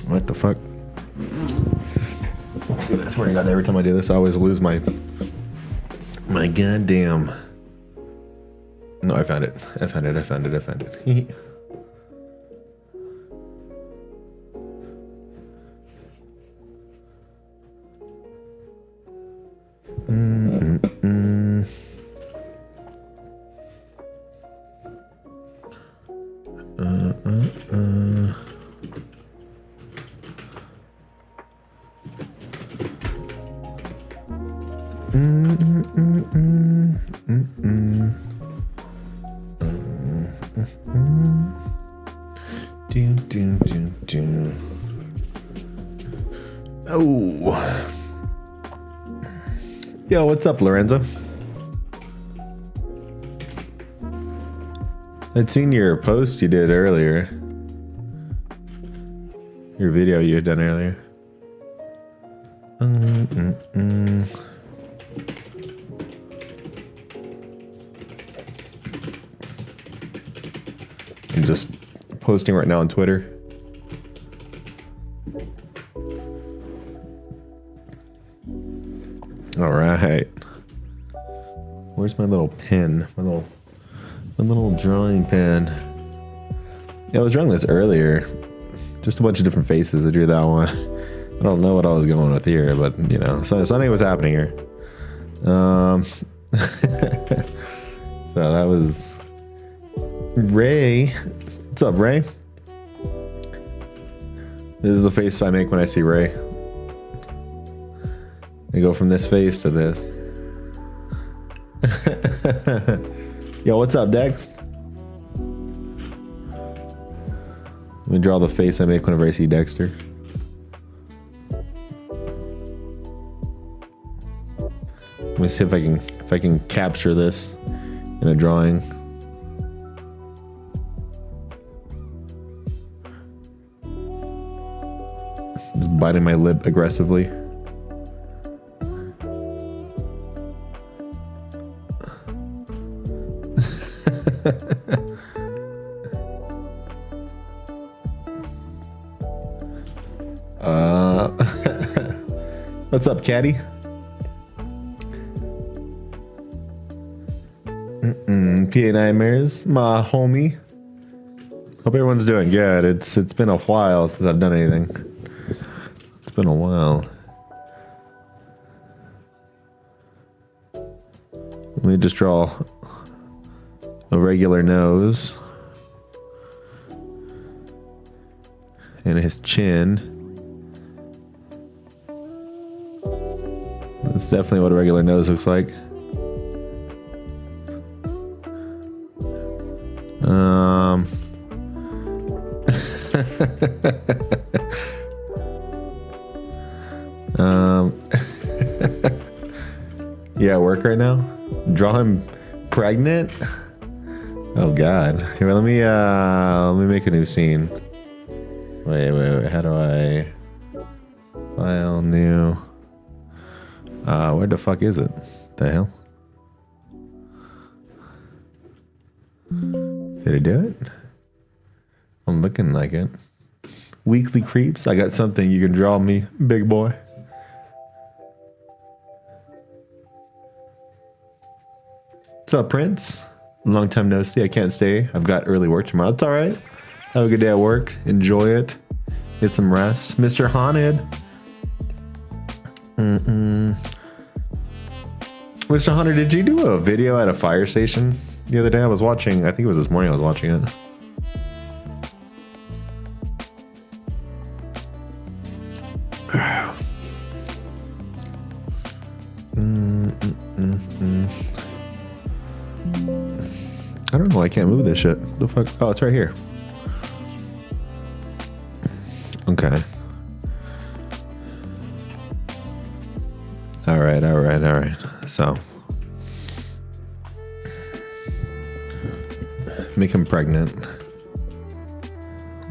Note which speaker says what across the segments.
Speaker 1: What the fuck? Dude, I swear to God, every time I do this, I always lose my goddamn. No, I found it. I found it. Oh. Yo, what's up, Lorenzo? I'd seen your post you did earlier. Your video you had done earlier. I'm just posting right now on Twitter. All right. Where's my little pen? My little drawing pen. Yeah, I was drawing this earlier. Just a bunch of different faces. I drew that one. I don't know what I was going with here, but you know, something was happening here. So that was Ray. What's up, Ray? This is the face I make when I see Ray. I go from this face to this. Yo, what's up, Dex? Let me draw the face I make whenever I see Dexter. Let me see if I can capture this in a drawing. Just biting my lip aggressively. What's up, Caddy? PA Nightmares, my homie. Hope everyone's doing good. It's been a while since I've done anything. It's been a while. Let me just draw a regular nose and his chin. That's definitely what a regular nose looks like. Yeah, work right now. Draw him pregnant. Oh God. Here, let me make a new scene. Wait. How do I file new? Where the fuck is it? The hell? Did it do it? I'm looking like it. Weekly creeps. I got something you can draw me, big boy. What's up, Prince? Long time no see. I can't stay. I've got early work tomorrow. That's all right. Have a good day at work. Enjoy it. Get some rest. Mr. Haunted. Mr. Hunter, did you do a video at a fire station the other day? I was watching, I think it was this morning I was watching it. I don't know, I can't move this shit. The fuck? Oh, it's right here. Okay. All right. So, make him pregnant.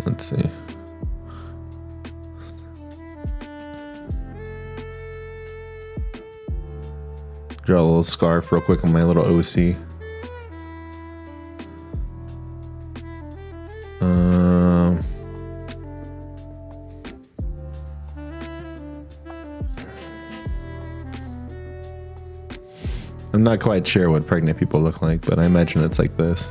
Speaker 1: Let's see. Draw a little scarf real quick on my little OC. I'm not quite sure what pregnant people look like, but I imagine it's like this.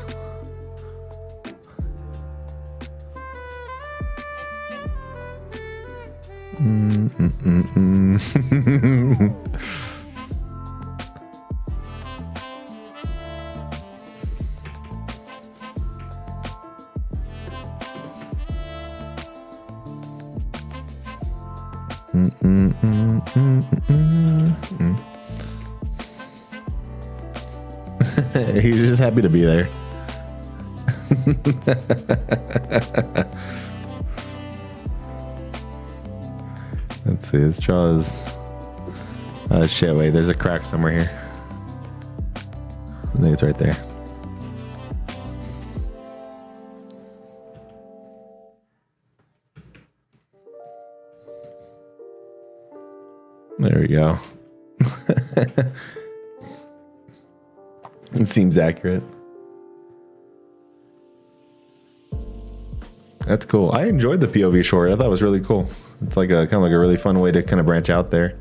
Speaker 1: He's just happy to be there. Let's see, his jaw is... Oh shit, wait, there's a crack somewhere here. I think it's right there. There we go. It seems accurate. That's cool. I enjoyed the POV short. I thought it was really cool. It's like a kind of like a really fun way to kind of branch out there.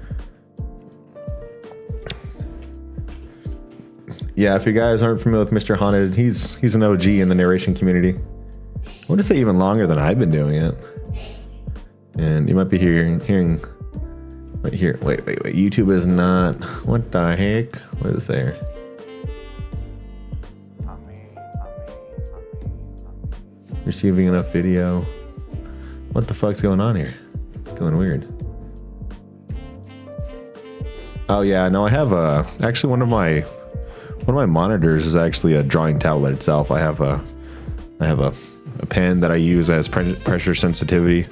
Speaker 1: Yeah, if you guys aren't familiar with Mr. Haunted, he's an OG in the narration community. I want to say even longer than I've been doing it. And you might be hearing wait here. Wait. YouTube is not. What the heck? What does it say here? Receiving enough video. What the fuck's going on here? It's going weird. Oh yeah, no, I have actually one of my monitors is actually a drawing tablet itself. I have a pen that I use as pressure sensitivity.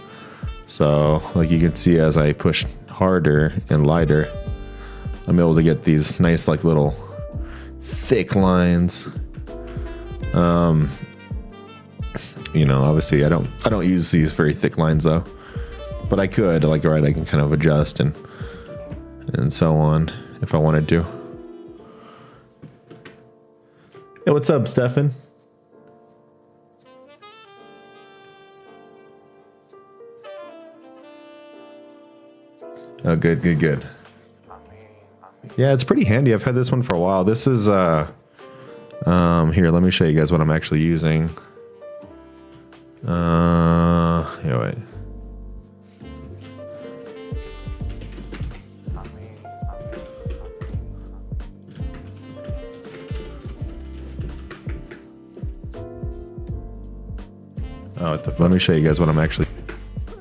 Speaker 1: So like you can see, as I push harder and lighter, I'm able to get these nice like little thick lines. You know, obviously I don't use these very thick lines though, but I could, like, right, I can kind of adjust and so on if I wanted to. Hey, what's up, Stefan? Oh, good. Yeah, it's pretty handy. I've had this one for a while. This is here, let me show you guys what I'm actually using. Here, wait. Oh, what the fuck? Let me show you guys what I'm actually...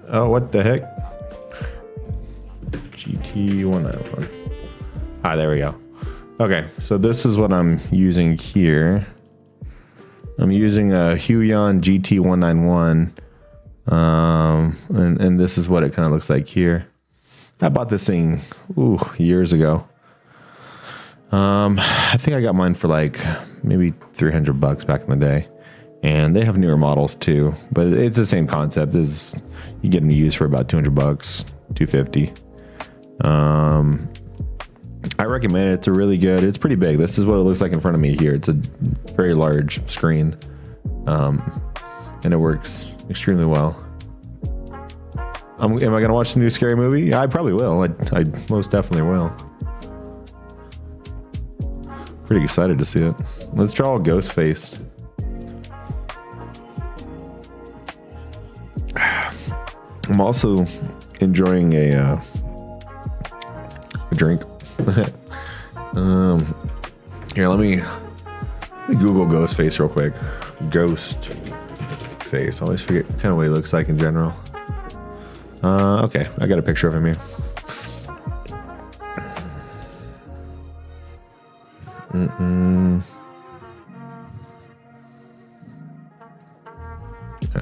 Speaker 1: Oh, what the heck? GT191. Ah, there we go. Okay, so this is what I'm using here. I'm using a Huion GT191, and this is what it kind of looks like here. I bought this thing years ago. I think I got mine for like maybe $300 back in the day, and they have newer models too. But it's the same concept. This you get them used for about $200, $250. I recommend it. It's a really good. It's pretty big. This is what it looks like in front of me here. It's a very large screen, and it works extremely well. Am I gonna watch the new scary movie? Yeah, I probably will. I most definitely will. Pretty excited to see it. Let's draw a ghost faced. I'm also enjoying a drink. Here, let me Google ghost face real quick. Ghost face. I always forget kind of what he looks like in general. Okay, I got a picture of him here.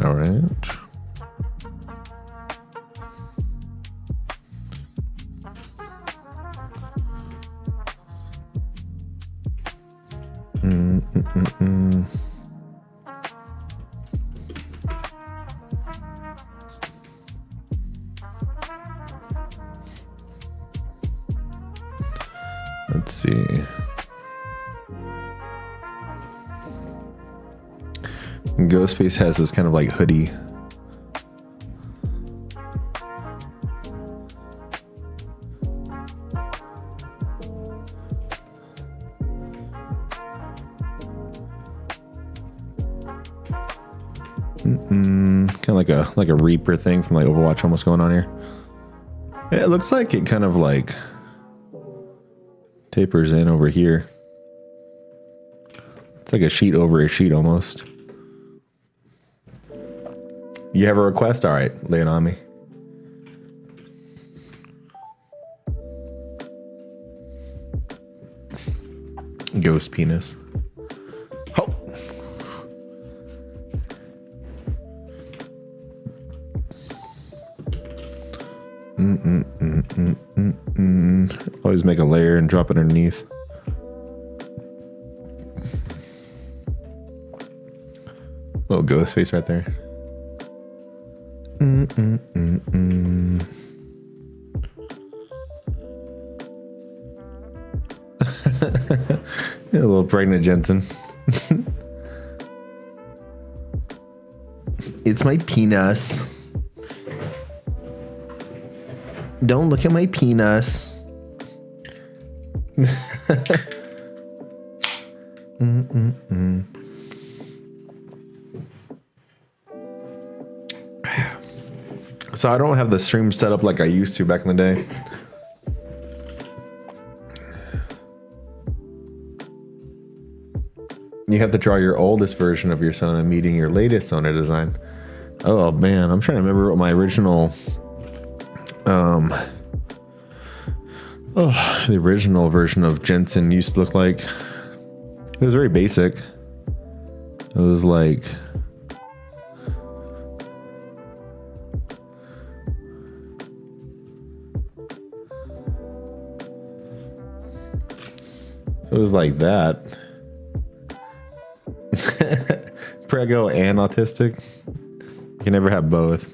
Speaker 1: All right. Let's see. Ghostface has this kind of like hoodie. Kind of like a Reaper thing from like Overwatch almost going on here. It looks like it kind of like tapers in over here. It's like a sheet over a sheet almost. You have a request? All right, lay it on me. Ghost penis. Oh. Always make a layer and drop it underneath. Little ghost face right there. Yeah, a little pregnant GenSen. It's my penis. Don't look at my penis. So I don't have the stream set up like I used to back in the day. You have to draw your oldest version of your Sona meeting your latest Sona design. Oh man, I'm trying to remember what my original the original version of GenSen used to look like. It was very basic. It was like that. Prego and autistic. You can never have both.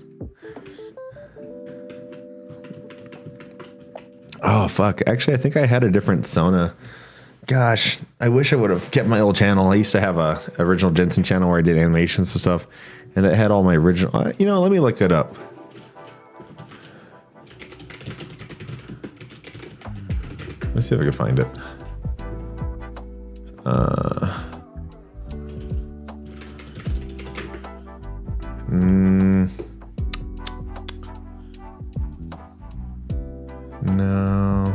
Speaker 1: Oh fuck. Actually, I think I had a different Sona. Gosh, I wish I would have kept my old channel. I used to have a original GenSen channel where I did animations and stuff, and it had all my original. You know, let me look it up. Let's see if I can find it. No.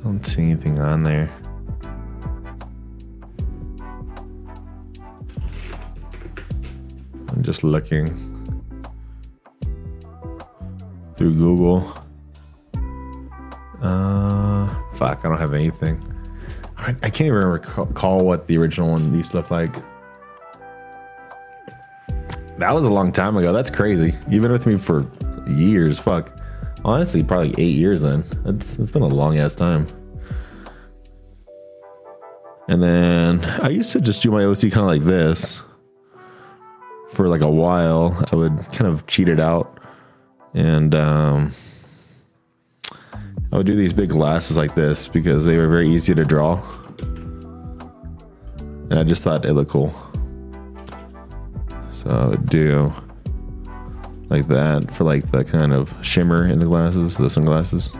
Speaker 1: I don't see anything on there. I'm just looking through Google. Fuck, I don't have anything. I can't even recall what the original one used to look like. That was a long time ago. That's crazy. You've been with me for years. Fuck. Honestly, probably 8 years then. It's been a long ass time. And then I used to just do my OC kind of like this for like a while. I would kind of cheat it out, and I would do these big glasses like this because they were very easy to draw, and I just thought it looked cool. So I would do like that for like the kind of shimmer in the glasses, the sunglasses.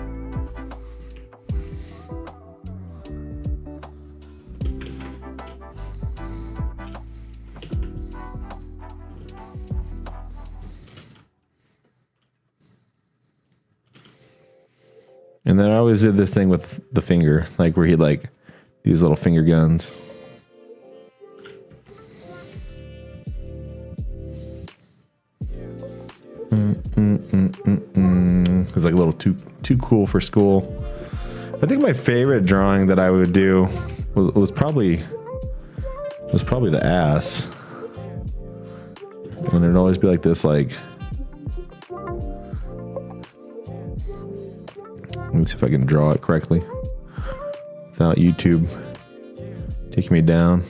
Speaker 1: And then I always did this thing with the finger, like where he'd like these little finger guns. It's like a little too cool for school. I think my favorite drawing that I would do was probably the ass, and it'd always be like this, like. Let me see if I can draw it correctly without YouTube taking me down.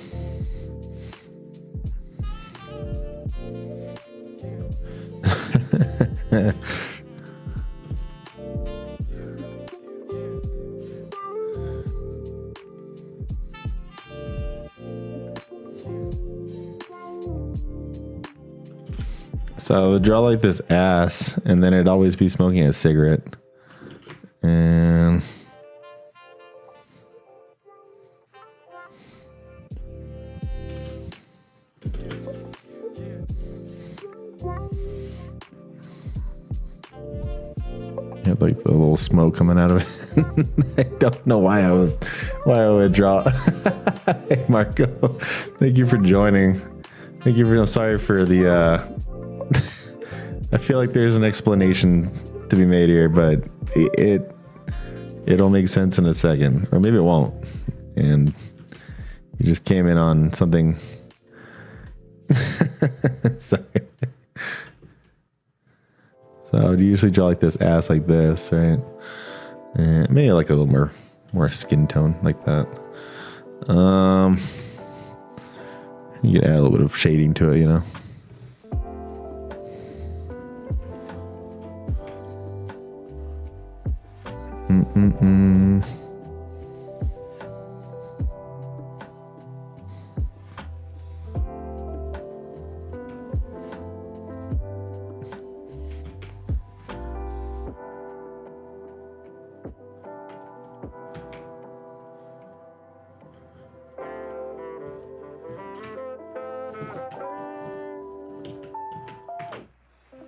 Speaker 1: So I would draw like this ass, and then it'd always be smoking a cigarette. And yeah, like the little smoke coming out of it. I don't know why I would draw. Hey Marco, thank you for joining. Thank you for. I'm sorry for the. I feel like there's an explanation to be made here, but it'll make sense in a second, or maybe it won't. And you just came in on something. Sorry. So I would usually draw like this ass like this, right? And maybe like a little more skin tone like that. You could add a little bit of shading to it, you know.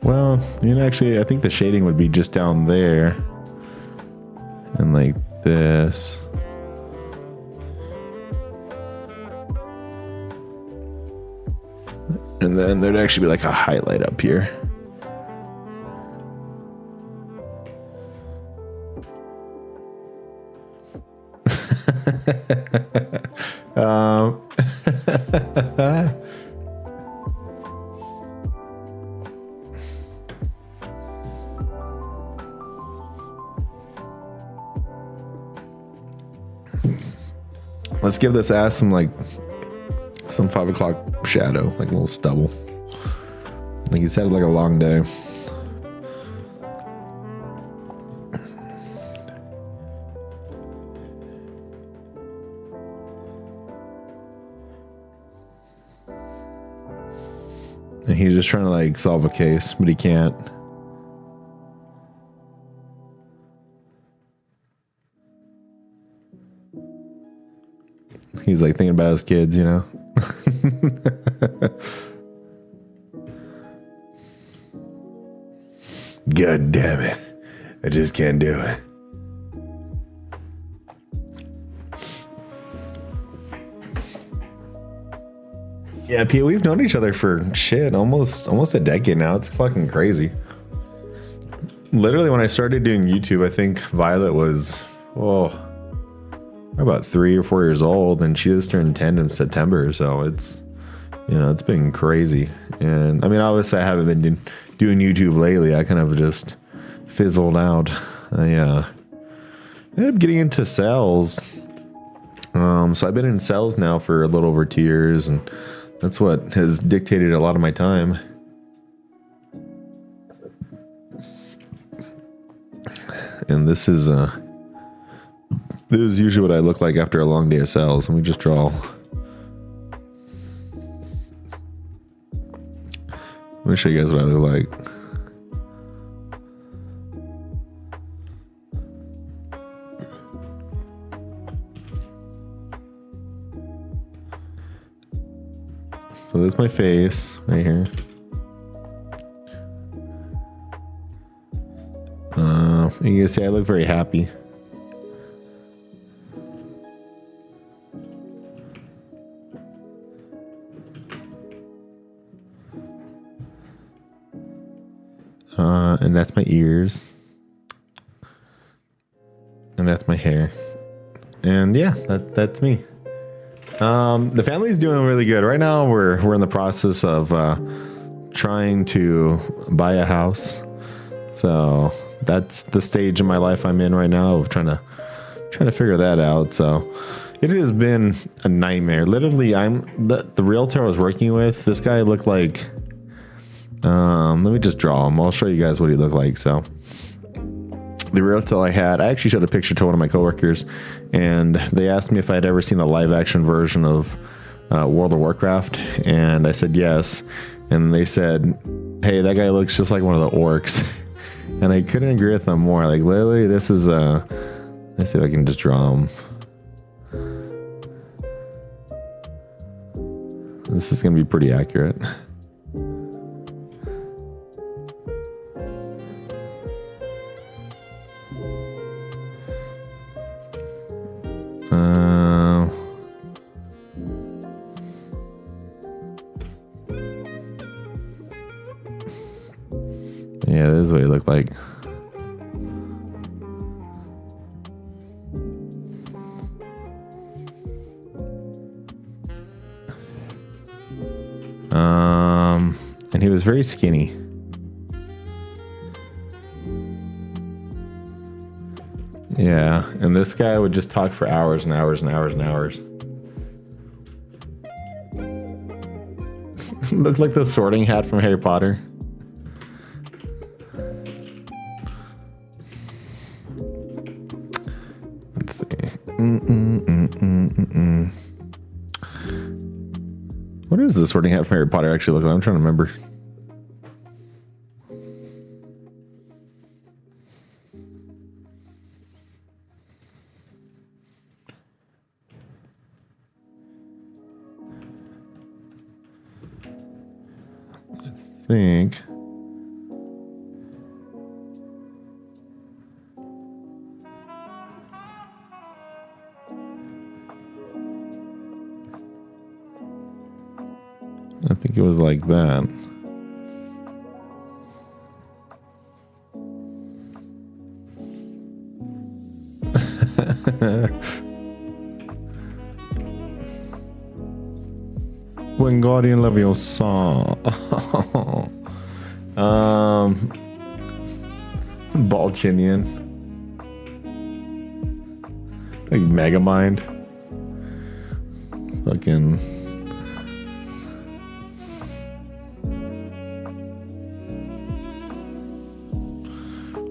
Speaker 1: Well, you know, actually, I think the shading would be just down there. And like this. And then there'd actually be like a highlight up here. Let's give this ass some 5 o'clock shadow, like a little stubble. Like he's had like a long day. And he's just trying to like solve a case, but he can't. He's like thinking about his kids, you know? God damn it. I just can't do it. Yeah, Pete, we've known each other for shit, almost a decade now. It's fucking crazy. Literally, when I started doing YouTube, I think Violet was, about 3 or 4 years old, and she just turned 10 in September. So it's, you know, it's been crazy. And I mean, obviously, I haven't been doing YouTube lately. I kind of just fizzled out. I ended up getting into sales. So I've been in sales now for a little over 2 years, and that's what has dictated a lot of my time. And this is usually what I look like after a long day of sales. Let me just draw. Let me show you guys what I look like. So that's my face right here. You can see I look very happy. And that's my ears. And that's my hair. And yeah, that's me. The family's doing really good. Right now we're in the process of trying to buy a house. So that's the stage in my life I'm in right now of trying to figure that out. So it has been a nightmare. Literally, I'm the realtor I was working with. This guy looked like, let me just draw him. I'll show you guys what he looked like. So the realtor I actually showed a picture to one of my coworkers, and they asked me if I had ever seen a live action version of World of Warcraft, and I said yes. And they said, hey, that guy looks just like one of the orcs. And I couldn't agree with them more. Like, literally, this is let's see if I can just draw him. This is going to be pretty accurate. Yeah, this is what he looked like. And he was very skinny. Yeah, and this guy would just talk for hours and hours and hours and hours. Looked like the sorting hat from Harry Potter. Let's see. What does the sorting hat from Harry Potter actually look like? I'm trying to remember. Think. I think it was like that. When Guardian Leviosa. Balchinian. Like Megamind. Fucking.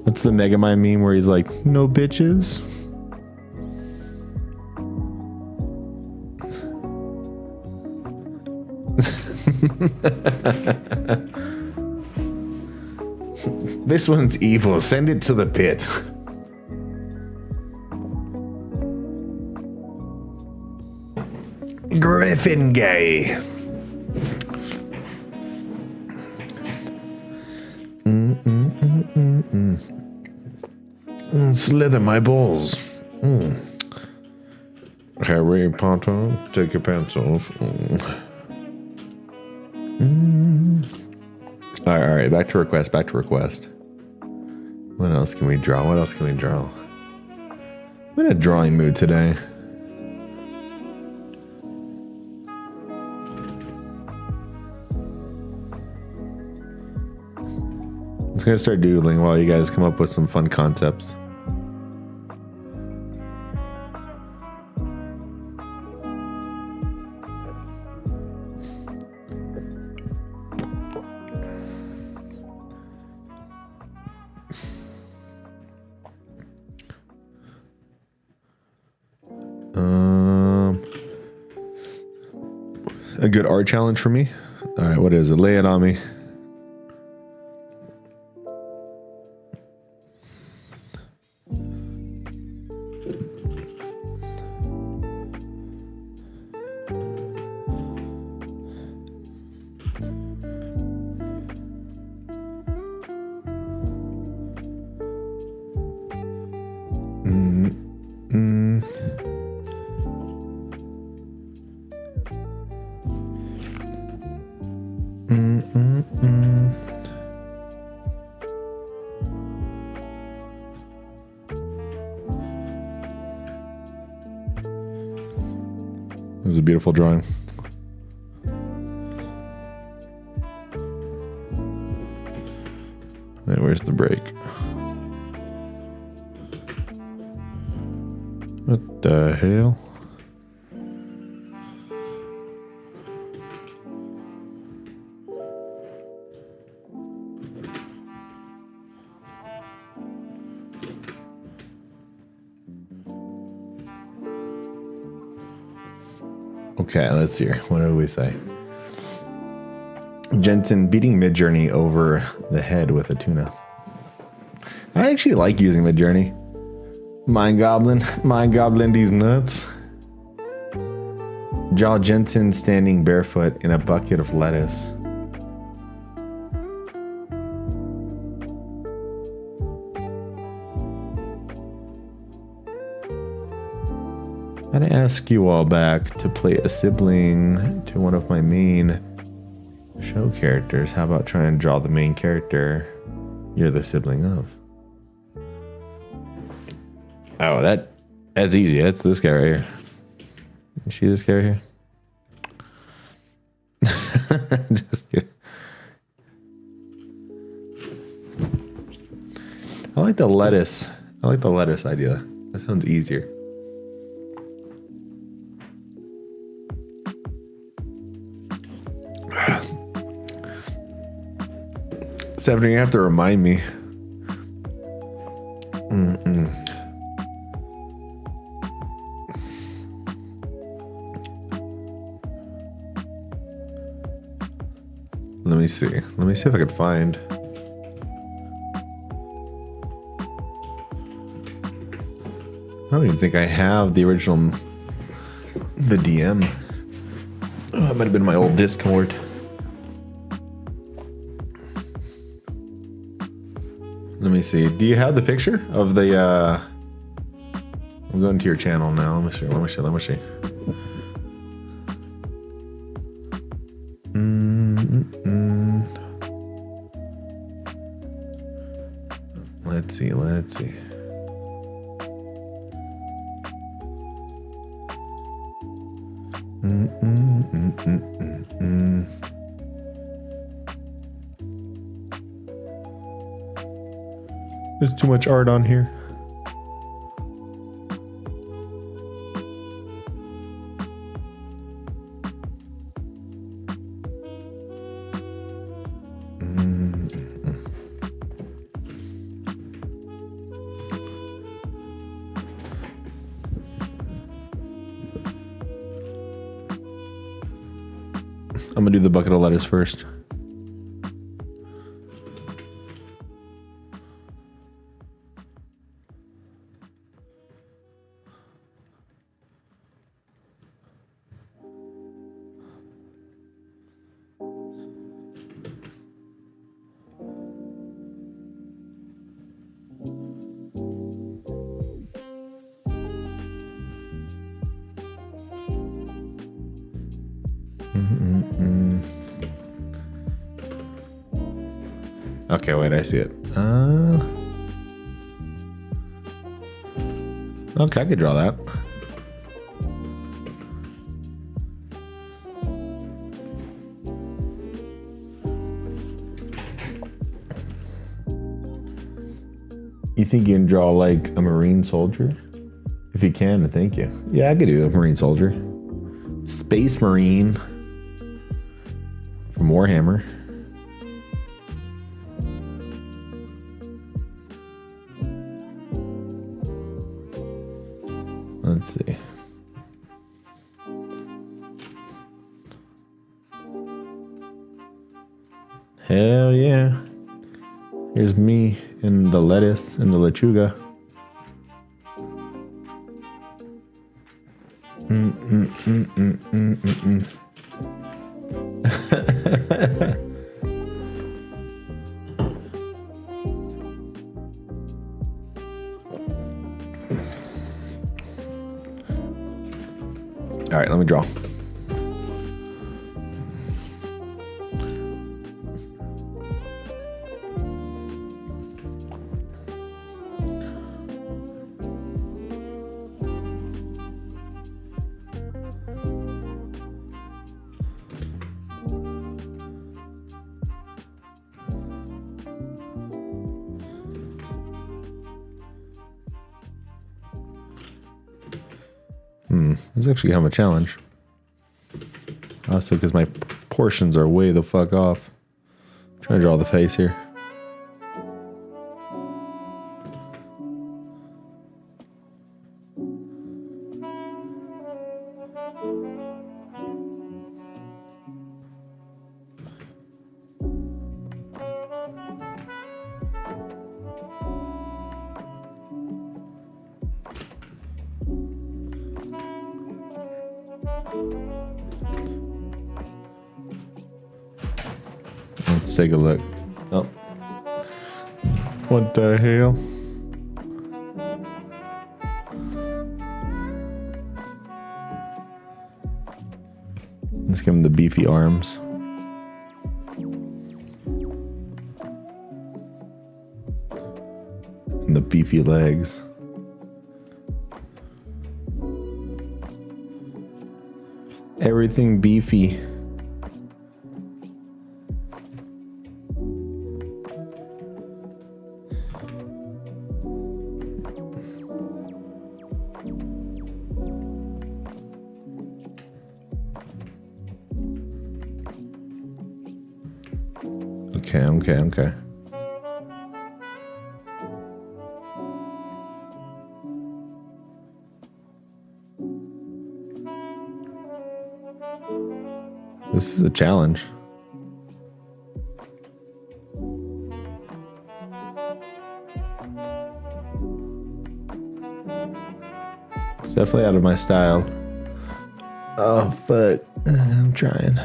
Speaker 1: What's the Megamind meme where he's like, no bitches? This one's evil. Send it to the pit. Griffin gay. Slither my balls. Harry Potter, take your pants off. All right, back to request, What else can we draw? I'm in a drawing mood today. I'm just gonna start doodling while you guys come up with some fun concepts. A good art challenge for me. All right, what is it? Lay it on me. It was a beautiful drawing. Wait, where's the break? What the hell? Okay, let's see here. What did we say? GenSen beating Midjourney over the head with a tuna. I actually like using Midjourney. Mind Goblin these nuts. Draw GenSen standing barefoot in a bucket of lettuce. I'd ask you all back to play a sibling to one of my main show characters. How about trying to draw the main character you're the sibling of? Oh, that's easy. That's this guy right here. You see this guy right here? Just kidding. I like the lettuce. I like the lettuce idea. That sounds easier. Seven, you have to remind me. Let me see. Let me see if I could find. I don't even think I have the original, the DM. Oh, it might have been my old Discord. Let me see. Do you have the picture of the? I'm going to your channel now. Let me see. Let's see. There's too much art on here. I'm gonna do the bucket of lettuce first. Okay, wait, I see it. Okay, I could draw that. You think you can draw like a Marine soldier? If you can, thank you. Yeah, I could do a Marine soldier. Space Marine from Warhammer. Let's see. Hell yeah. Here's me and the lettuce and the lechuga. All right, let me draw. This actually kind of a challenge. Also, because my portions are way the fuck off. I'm trying to draw the face here. Let's take a look. Oh. What the hell? Let's give him the beefy arms. And the beefy legs. Everything beefy. Okay. This is a challenge. It's definitely out of my style. Oh, fuck. I'm trying.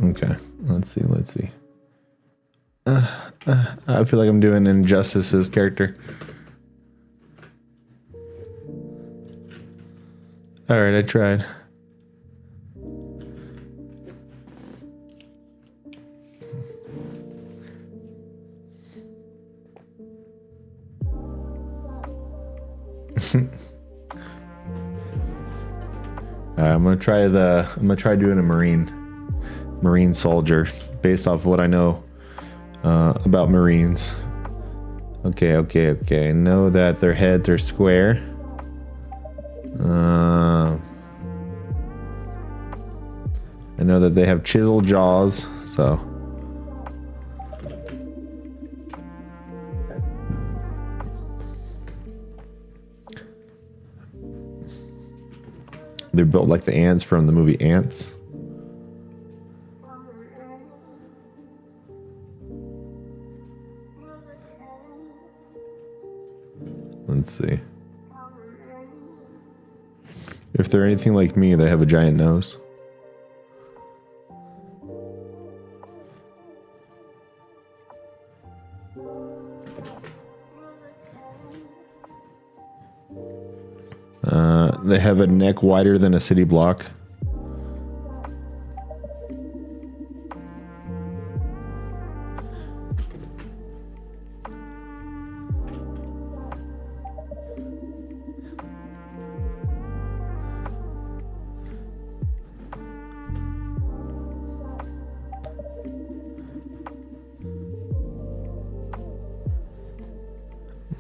Speaker 1: Okay, let's see. I feel like I'm doing Injustice's character. Alright, I tried. I'm gonna try doing a Marine soldier based off of what I know about Marines. Okay. I know that their heads are square. I know that they have chiseled jaws, so. They're built like the ants from the movie Ants. Let's see. If they're anything like me, they have a giant nose. They have a neck wider than a city block.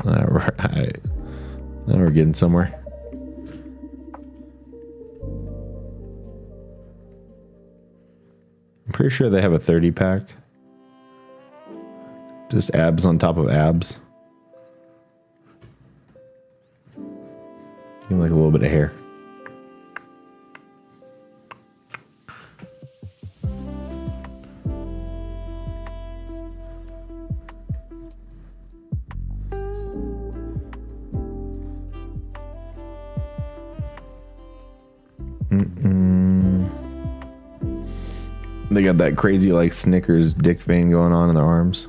Speaker 1: All right. Now we're getting somewhere. I'm pretty sure they have a 30 pack. Just abs on top of abs. Give them like a little bit of hair. They got that crazy like Snickers dick vein going on in their arms.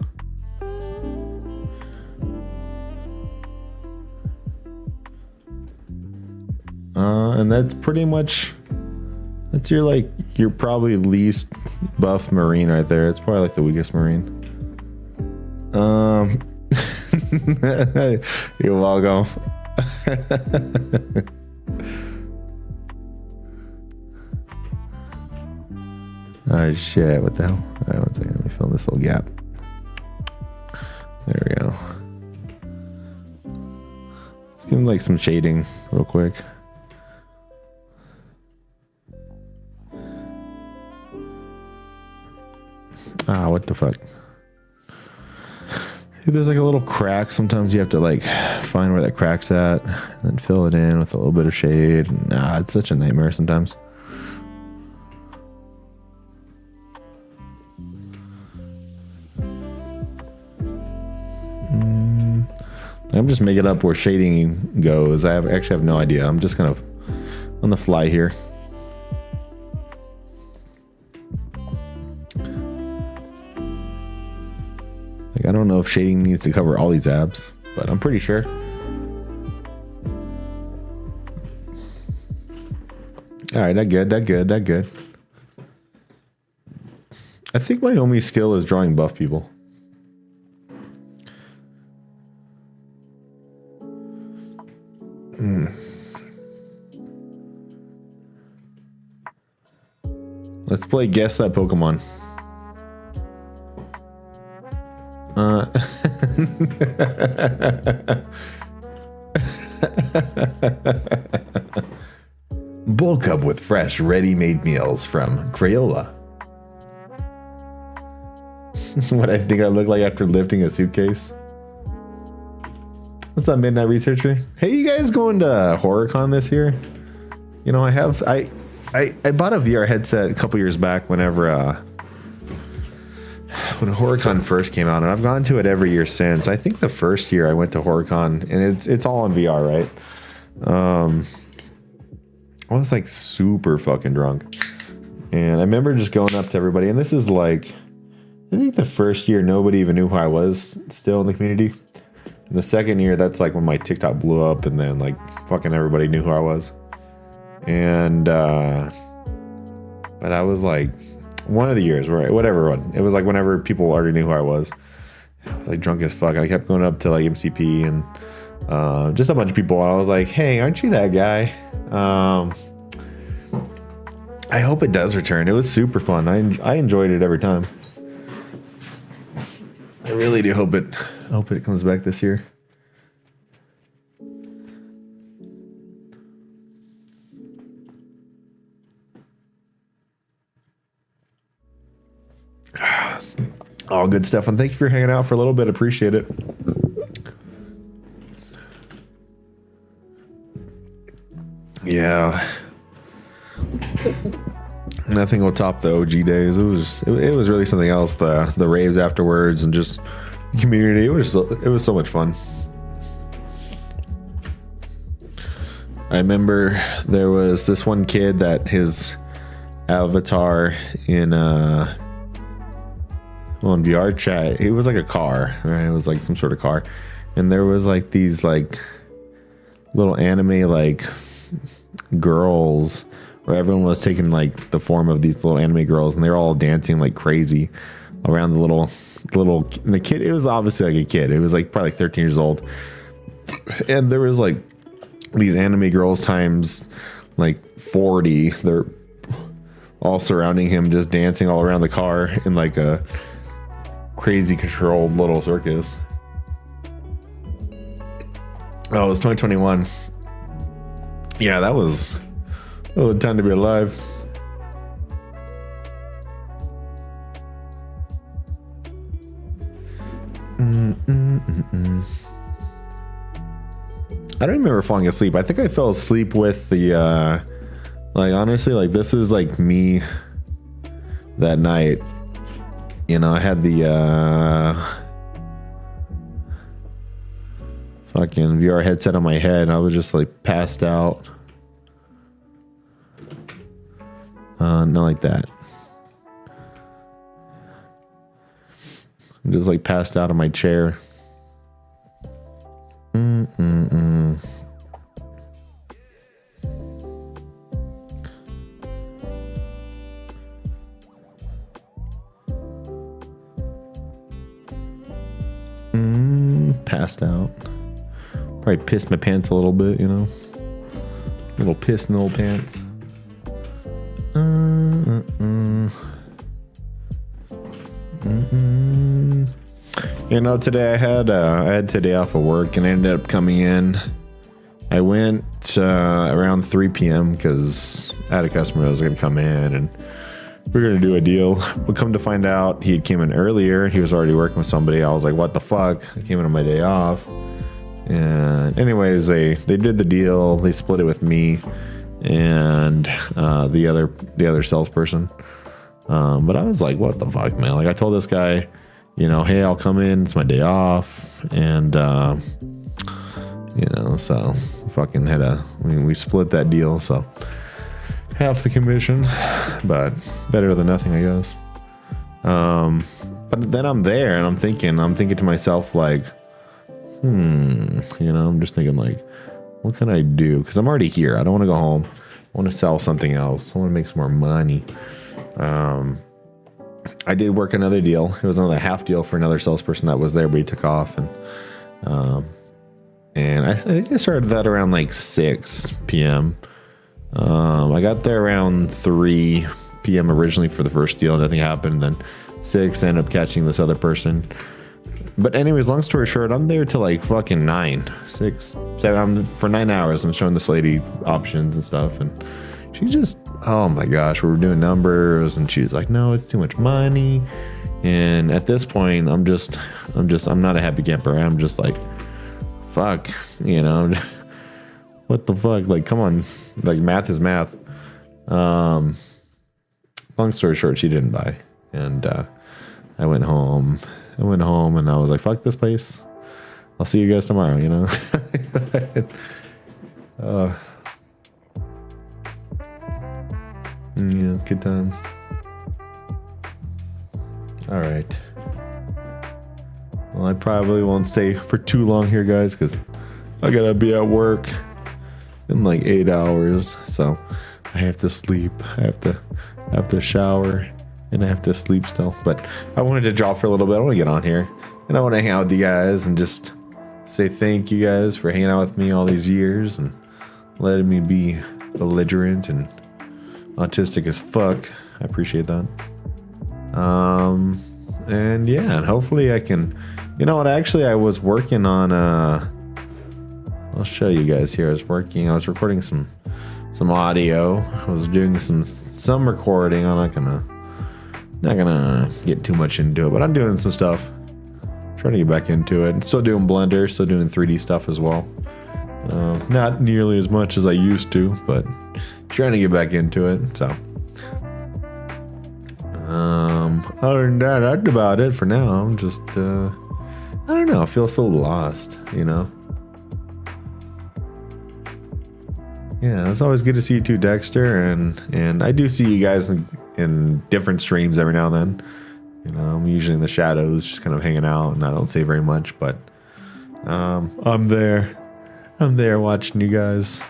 Speaker 1: And that's pretty much, that's your probably least buff Marine right there. It's probably like the weakest Marine. You're welcome. Oh shit, what the hell? Alright, 1 second, let me fill in this little gap. There we go. Let's give him like some shading real quick. Ah, what the fuck? See, there's like a little crack. Sometimes you have to like find where that crack's at and then fill it in with a little bit of shade. It's such a nightmare sometimes. I'm just making up where shading goes. I actually have no idea. I'm just kind of on the fly here. Like, I don't know if shading needs to cover all these abs, but I'm pretty sure. All right, that good. I think my only skill is drawing buff people. Let's play Guess That Pokemon. Bulk up with fresh, ready-made meals from Crayola. What I think I look like after lifting a suitcase. What's up, Midnight Researcher? Hey, you guys going to HorrorCon this year? You know, I bought a VR headset a couple years back whenever when HorrorCon first came out, and I've gone to it every year since. I think the first year I went to HorrorCon, and it's all on VR, right? I was like super fucking drunk, and I remember just going up to everybody, and this is like, I think the first year nobody even knew who I was still in the community. And the second year, that's like when my TikTok blew up, and then like fucking everybody knew who I was. And but I was like, one of the years, where whatever one, it was like whenever people already knew who I was. I was like drunk as fuck. I kept going up to like MCP and just a bunch of people, and I was like, hey, aren't you that guy? I hope it does return. It was super fun. I enjoyed it every time. I really do hope it comes back this year. All good stuff, and thank you for hanging out for a little bit. Appreciate it. Yeah. Nothing will top the OG days. It was really something else. The raves afterwards and just the community. It was so much fun. I remember there was this one kid that his avatar in on VR chat, it was like a car, right? It was like some sort of car, and there was like these like little anime like girls, where everyone was taking like the form of these little anime girls, and they're all dancing like crazy around the little the kid. It was obviously like a kid. It was like probably 13 years old, and there was like these anime girls times like 40. They're all surrounding him, just dancing all around the car in like a crazy controlled little circus. Oh, it was 2021. Yeah, that was a time to be alive. I don't remember falling asleep. I think I fell asleep with the like, honestly, like this is like me that night. You know, I had the fucking VR headset on my head, and I was just like passed out. Not like that. I'm just like passed out on my chair. Passed out. Probably pissed my pants a little bit, you know. A little piss in the old pants. You know, today I had today off of work, and I ended up coming in. I went around 3 p.m. because I had a customer that was going to come in, and we were going to do a deal. But come to find out, he came in earlier. He was already working with somebody. I was like, what the fuck? I came in on my day off. And anyways, they did the deal. They split it with me and the other salesperson. But I was like, what the fuck, man? Like, I told this guy, you know, hey, I'll come in. It's my day off. And You know, so fucking we split that deal, so half the commission, but better than nothing, I guess. But then I'm there and I'm thinking to myself like, you know, I'm just thinking like, what can I do? Because I'm already here. I don't want to go home. I want to sell something else. I want to make some more money. I did work another deal. It was another half deal for another salesperson that was there, but he took off. And I think I started that around like 6 p.m. I got there around 3 p.m. originally for the first deal. Nothing happened. Then 6, I ended up catching this other person. But anyways, long story short, I'm there till like fucking 9, 6, 7. For 9 hours. I'm showing this lady options and stuff, and she just, oh my gosh, we were doing numbers, and she's like, no, it's too much money. And at this point, I'm not a happy camper. I'm just like, fuck, you know, what the fuck? Like, come on, like math is math. Long story short, she didn't buy, and I went home. And I was like, fuck this place. I'll see you guys tomorrow, you know? Yeah, good times. All right. Well, I probably won't stay for too long here, guys, because I gotta be at work in like 8 hours. So I have to sleep. I have to shower. And I have to sleep still. But I wanted to drop for a little bit. I want to get on here. And I want to hang out with you guys and just say thank you guys for hanging out with me all these years and letting me be belligerent and autistic as fuck. I appreciate that. And yeah, and hopefully I can, you know what, actually I was working on, I'll show you guys here. I was recording some audio. I was doing some recording. I'm not gonna get too much into it, but I'm doing some stuff. Trying to get back into it. Still doing Blender, still doing 3D stuff as well. Not nearly as much as I used to, but trying to get back into it. So, other than that, that's about it for now. I'm just, I don't know. I feel so lost, you know. Yeah, it's always good to see you too, Dexter, and I do see you guys in different streams every now and then. You know, I'm usually in the shadows, just kind of hanging out, and I don't say very much, but I'm there watching you guys,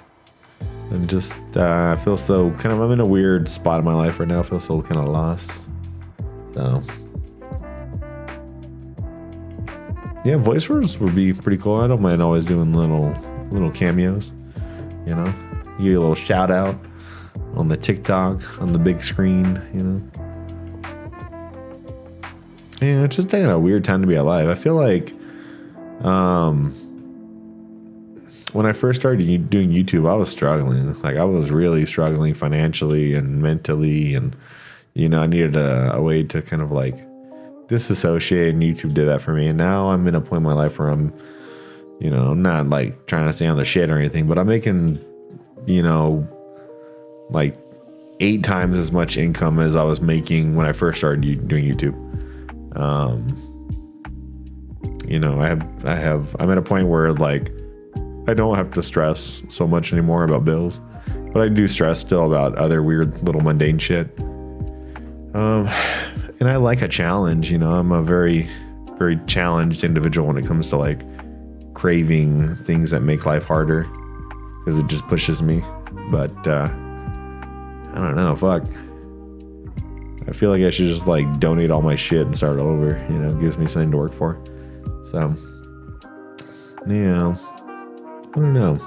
Speaker 1: and just I feel so kind of, I'm in a weird spot in my life right now. I feel so kind of lost. So yeah, voiceovers would be pretty cool. I don't mind always doing little cameos, you know. Give you a little shout out on the TikTok, on the big screen, you know. Yeah, it's just a weird time to be alive. I feel like when I first started doing YouTube, I was struggling. Like, I was really struggling financially and mentally, and you know, I needed a way to kind of like disassociate, and YouTube did that for me. And now I'm in a point in my life where I'm, you know, I'm not like trying to stay on the shit or anything, but I'm making, you know, like 8 times as much income as I was making when I first started doing YouTube. You know, I'm at a point where like I don't have to stress so much anymore about bills, but I do stress still about other weird little mundane shit. And I like a challenge, you know. I'm a very, very challenged individual when it comes to like craving things that make life harder, because it just pushes me. But I don't know, fuck. I feel like I should just like donate all my shit and start over, you know. It gives me something to work for. So yeah, I don't know.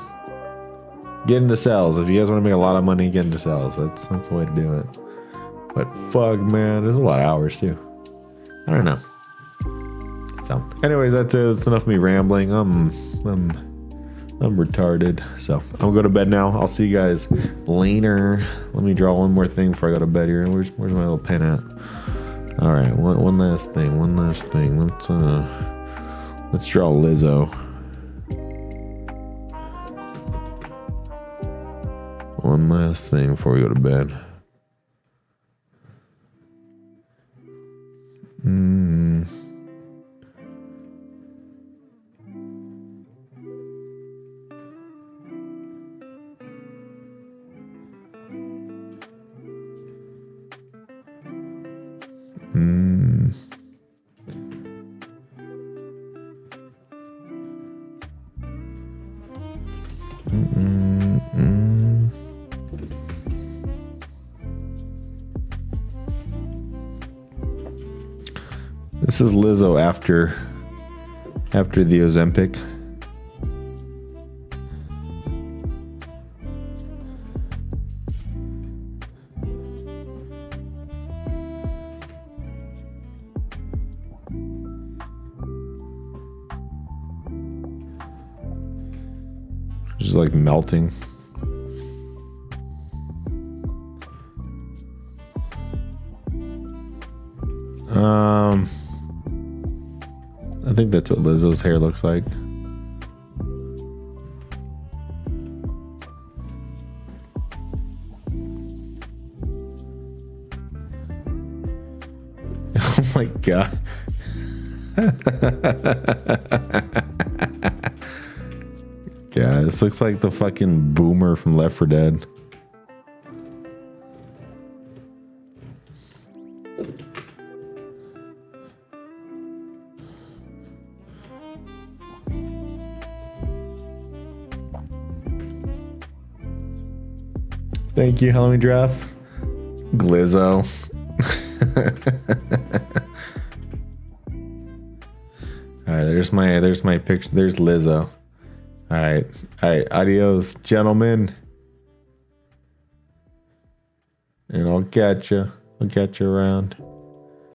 Speaker 1: Get into sales. If you guys want to make a lot of money, get into sales. That's the way to do it. But fuck, man, there's a lot of hours too. I don't know. So anyways, that's it. That's enough of me rambling. I'm retarded. So I'm gonna go to bed now. I'll see you guys later. Let me draw one more thing before I go to bed here. Where's my little pen at? All right, one last thing. Let's draw Lizzo. One last thing before we go to bed. This is Lizzo after the Ozempic. Just like melting. I think that's what Lizzo's hair looks like. Oh my god. Yeah, this looks like the fucking boomer from Left 4 Dead. Thank you, Halloween Draft. Glizzo. All right, there's my picture. There's Lizzo. All right, adios, gentlemen. And I'll catch you around.